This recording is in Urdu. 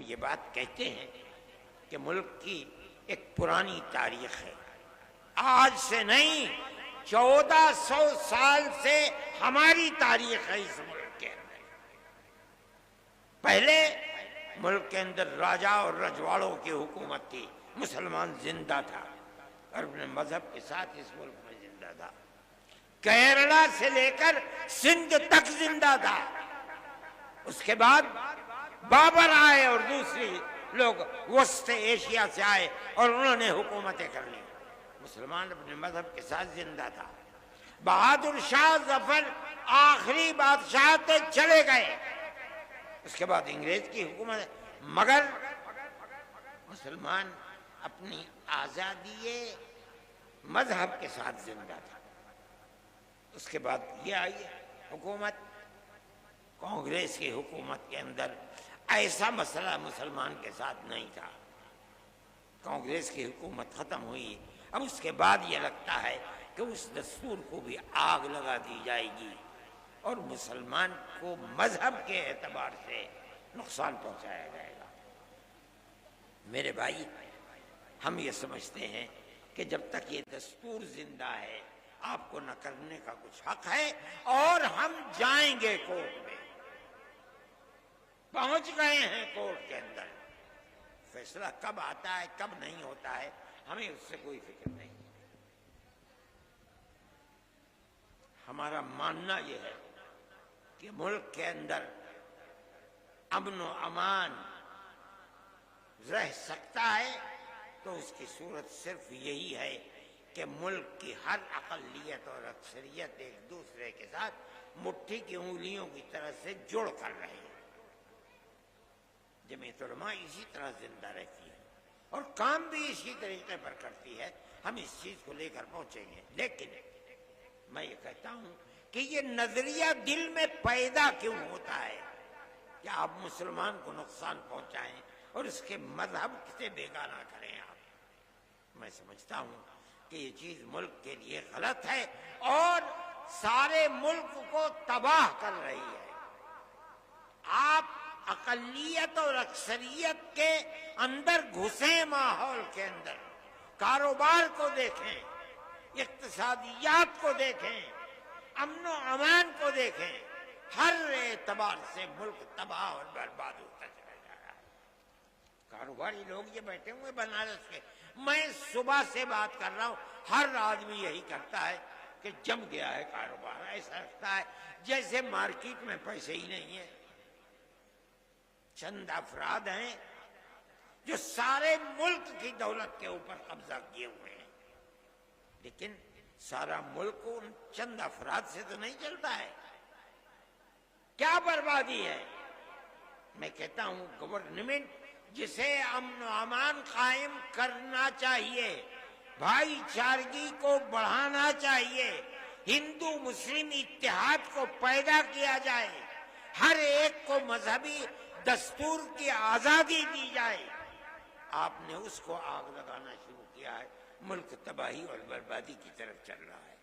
یہ بات کہتے ہیں کہ ملک کی ایک پرانی تاریخ ہے، آج سے نہیں 1400 سال سے ہماری تاریخ ہے اس ملک کے اندر۔ پہلے ملک کے اندر راجا اور رجواڑوں کی حکومت تھی، مسلمان زندہ تھا اور اپنے مذہب کے ساتھ اس ملک میں زندہ تھا، کیرلا سے لے کر سندھ تک زندہ تھا۔ اس کے بعد بابر آئے اور دوسری لوگ وسط ایشیا سے آئے اور انہوں نے حکومتیں کر لی، مسلمان اپنے مذہب کے ساتھ زندہ تھا۔ بہادر شاہ ظفر آخری بادشاہ تھے، چلے گئے، اس کے بعد انگریز کی حکومت، مگر مسلمان اپنی آزادی مذہب کے ساتھ زندہ تھا۔ اس کے بعد یہ آئی حکومت، کانگریس کی حکومت کے اندر ایسا مسئلہ مسلمان کے ساتھ نہیں تھا، کانگریس کی حکومت ختم ہوئی، اب اس کے بعد یہ لگتا ہے کہ اس دستور کو بھی آگ لگا دی جائے گی اور مسلمان کو مذہب کے اعتبار سے نقصان پہنچایا جائے گا۔ میرے بھائی، ہم یہ سمجھتے ہیں کہ جب تک یہ دستور زندہ ہے آپ کو نہ کرنے کا کچھ حق ہے، اور ہم جائیں گے کورٹ میں، پہنچ گئے ہیں کورٹ کے اندر، فیصلہ کب آتا ہے کب نہیں ہوتا ہے ہمیں اس سے کوئی فکر نہیں۔ ہمارا ماننا یہ ہے کہ ملک کے اندر امن و امان رہ سکتا ہے تو اس کی صورت صرف یہی ہے کہ ملک کی ہر اقلیت اور اکثریت ایک دوسرے کے ساتھ مٹھی کی انگلیوں کی طرح سے جڑ کر رہے ہیں۔ جمعیت علماء اسی طرح زندہ رہتی ہے اور کام بھی اسی طریقے پر کرتی ہے، ہم اس چیز کو لے کر پہنچیں گے۔ لیکن میں یہ کہتا ہوں کہ یہ نظریہ دل میں پیدا کیوں ہوتا ہے کہ آپ مسلمان کو نقصان پہنچائیں اور اس کے مذہب سے بیگانہ کریں آپ؟ میں سمجھتا ہوں کہ یہ چیز ملک کے لیے غلط ہے اور سارے ملک کو تباہ کر رہی ہے۔ آپ اقلیت اور اکثریت کے اندر گھسیں، ماحول کے اندر کاروبار کو دیکھیں، اقتصادیات کو دیکھیں، امن و امان کو دیکھیں، ہر اعتبار سے ملک تباہ اور برباد ہوتا چلا جا رہا ہے۔ کاروباری لوگ یہ بیٹھے ہوئے بنارس کے، میں صبح سے بات کر رہا ہوں، ہر آدمی یہی کرتا ہے کہ جم گیا ہے کاروبار، ایسا لگتا ہے جیسے مارکیٹ میں پیسے ہی نہیں ہیں۔ چند افراد ہیں جو سارے ملک کی دولت کے اوپر قبضہ کیے ہوئے ہیں، لیکن سارا ملک ان چند افراد سے تو نہیں چلتا ہے۔ کیا بربادی ہے؟ میں کہتا ہوں گورنمنٹ جسے امن و امان قائم کرنا چاہیے، بھائی چارگی کو بڑھانا چاہیے، ہندو مسلم اتحاد کو پیدا کیا جائے، ہر ایک کو مذہبی دستور کی آزادی دی جائے، آپ نے اس کو آگ لگانا شروع کیا ہے، ملک تباہی اور بربادی کی طرف چل رہا ہے۔